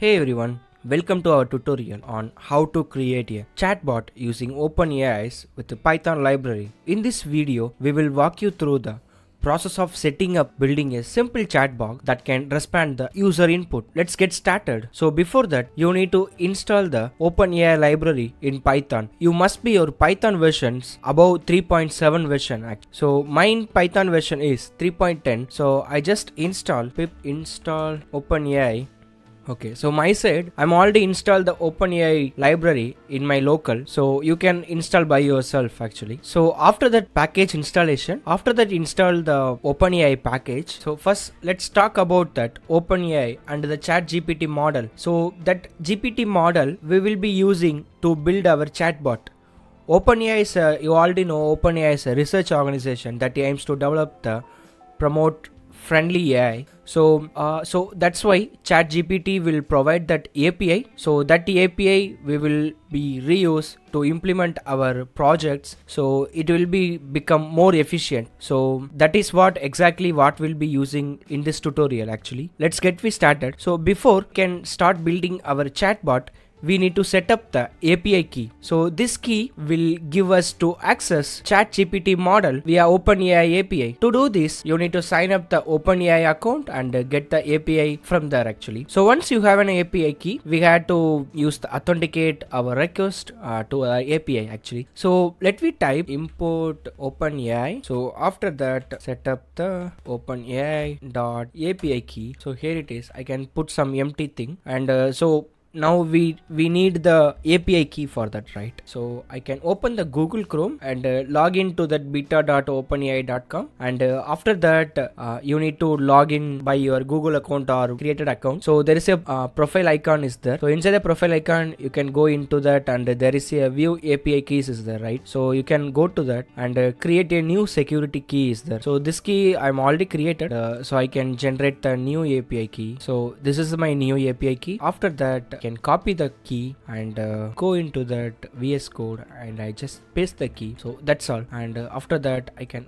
Hey everyone, welcome to our tutorial on how to create a chatbot using OpenAI's with the Python library. In this video, we will walk you through the process of setting up building a simple chatbot that can respond the user input. Let's get started. So before that, you need to install the OpenAI library in Python. You must be your Python versions above 3.7 version. So mine Python version is 3.10. So I just pip install OpenAI. Okay, so my side, I'm already installed the OpenAI library in my local, so you can install by yourself actually. So after that package installation, install the OpenAI package. So first let's talk about that OpenAI and the ChatGPT model. So that GPT model we will be using to build our chatbot. OpenAI is you already know OpenAI is a research organization that aims to develop the promote friendly AI. So that's why ChatGPT will provide that API. So that API we will be reused to implement our projects. So it will become more efficient. So that is exactly what we'll be using in this tutorial actually. Let's get started. So before we can start building our chatbot, we need to set up the API key. So this key will give us to access ChatGPT model via OpenAI API. To do this, you need to sign up the OpenAI account and get the API from there actually. So once you have an API key, we had to use the authenticate our request to our API actually. So let me type import OpenAI. So after that, set up the OpenAI.API key. So here it is. I can put some empty thing and so now we need the API key for that, right? So I can open the Google Chrome and log into that beta.openai.com and after that you need to log in by your Google account or created account. So there is a profile icon is there. So inside the profile icon you can go into that and there is a view API keys is there, right? So you can go to that and create a new security key is there. So this key I'm already created, so I can generate the new API key. So this is my new API key. After that can copy the key and go into that VS Code and I just paste the key. So that's all. And after that I can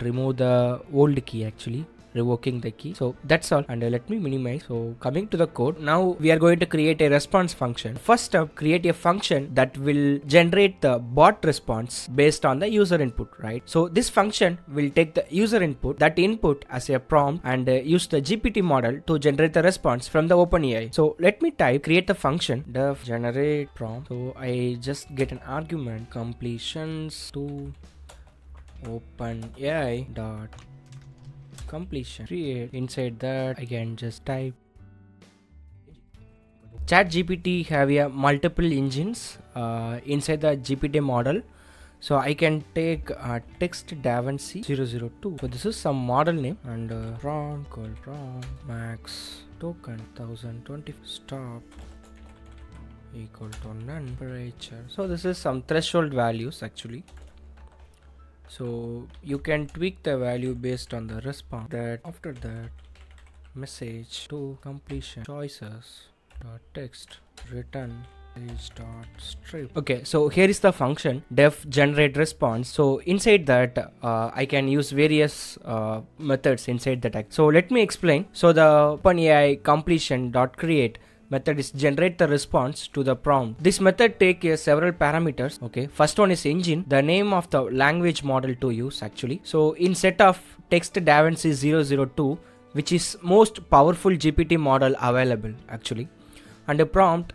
remove the old key actually, revoking the key. So that's all. And let me minimize. So coming to the code, now we are going to create a response function. First step, create a function that will generate the bot response based on the user input, right? So this function will take the user input, that input as a prompt and use the GPT model to generate the response from the OpenAI. So let me create the function def generate prompt. So I just get an argument completions to OpenAI dot completion. Create. Inside that I can just type ChatGPT have a multiple engines inside the GPT model. So I can take text davancy 002. So this is some model name and prompt called prompt max token 1020 stop equal to none temperature. So this is some threshold values actually. So you can tweak the value based on the response. That after that message to completion choices dot text return page dot strip. Okay, so here is the function def generate response. So inside that I can use various methods inside the text. So let me explain. So the OpenAI completion dot create method is generate the response to the prompt. This method takes several parameters. Okay, first one is engine, the name of the language model to use actually. So in set of text davancy 002, which is most powerful GPT model available actually, and the prompt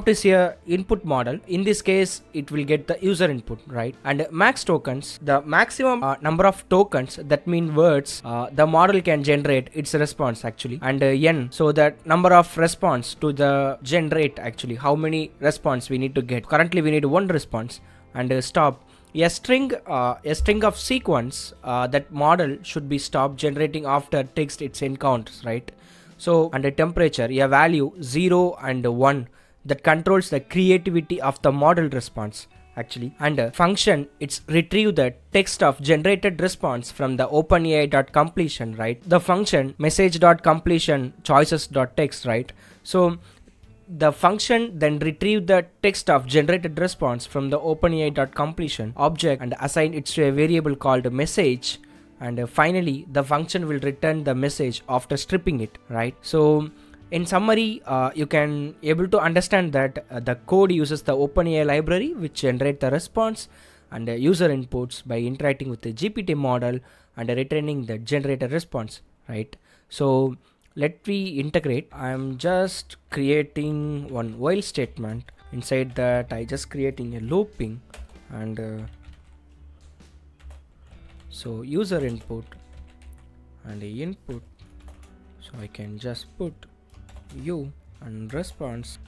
is a input model. In this case it will get the user input, right? And max tokens, the maximum number of tokens, that mean words the model can generate its response actually. And n, so that number of response to the generate actually, how many response we need to get. Currently we need one response. And stop, a string of sequence that model should be stopped generating after text its encounters, right? So and the temperature, a value 0 and 1 that controls the creativity of the model response actually. And function, it's retrieve the text of generated response from the OpenAI.completion, right? The function message.completion choices.text, right? So the function then retrieve the text of generated response from the OpenAI.completion object and assign it to a variable called message and finally the function will return the message after stripping it, right? So In summary, you can able to understand that the code uses the OpenAI library which generate the response and the user inputs by interacting with the GPT model and returning the generated response, right? So let me integrate. I'm just creating one while statement. Inside that, I just creating a looping and so user input and the input. So I can just put u and response,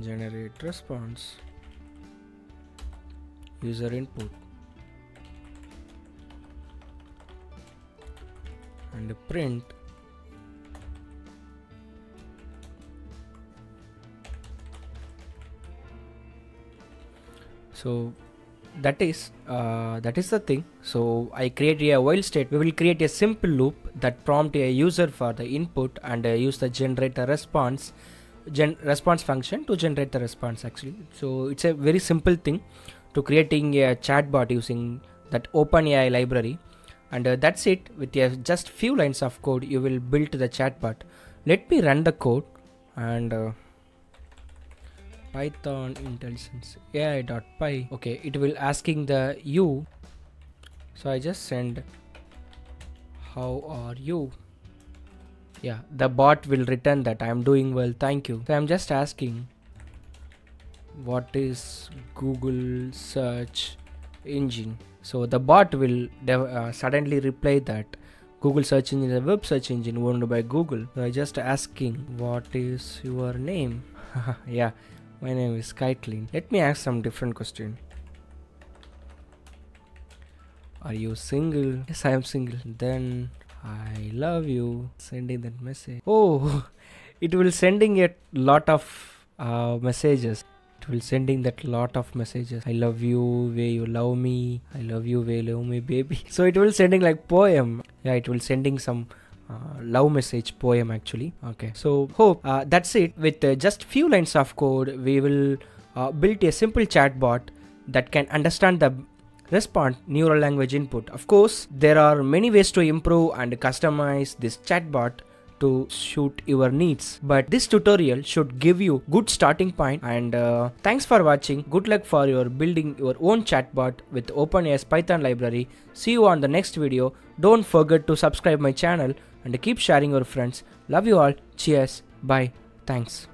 generate response, user input, and print so that is the thing. So I create a while state. We will create a simple loop that prompt a user for the input and use the generate the response function to generate the response actually. So it's a very simple thing to creating a chatbot using that OpenAI library, and that's it. With just few lines of code you will build the chatbot. Let me run the code and Python intelligence AI.py. Okay, it will asking the you. So I just send how are you. Yeah, the bot will return that I'm doing well, thank you. So I'm just asking what is Google search engine. So the bot will suddenly reply that Google search engine is a web search engine owned by Google. So I just asking what is your name. Yeah, my name is Kaitlin. Let me ask some different question. Are you single? Yes, I am single. Then I love you. Sending that message. Oh, it will sending a lot of messages. It will sending that lot of messages. I love you, way you love me. I love you, way you love me, baby. So it will sending like poem. Yeah, it will sending some love message poem actually. Okay, so hope that's it. With just few lines of code, we will build a simple chatbot that can understand the respond neural language input. Of course, there are many ways to improve and customize this chatbot to suit your needs, but this tutorial should give you good starting point. And thanks for watching. Good luck for your building your own chatbot with OpenAI's Python library. See you on the next video. Don't forget to subscribe my channel and keep sharing your friends. Love you all. Cheers. Bye. Thanks.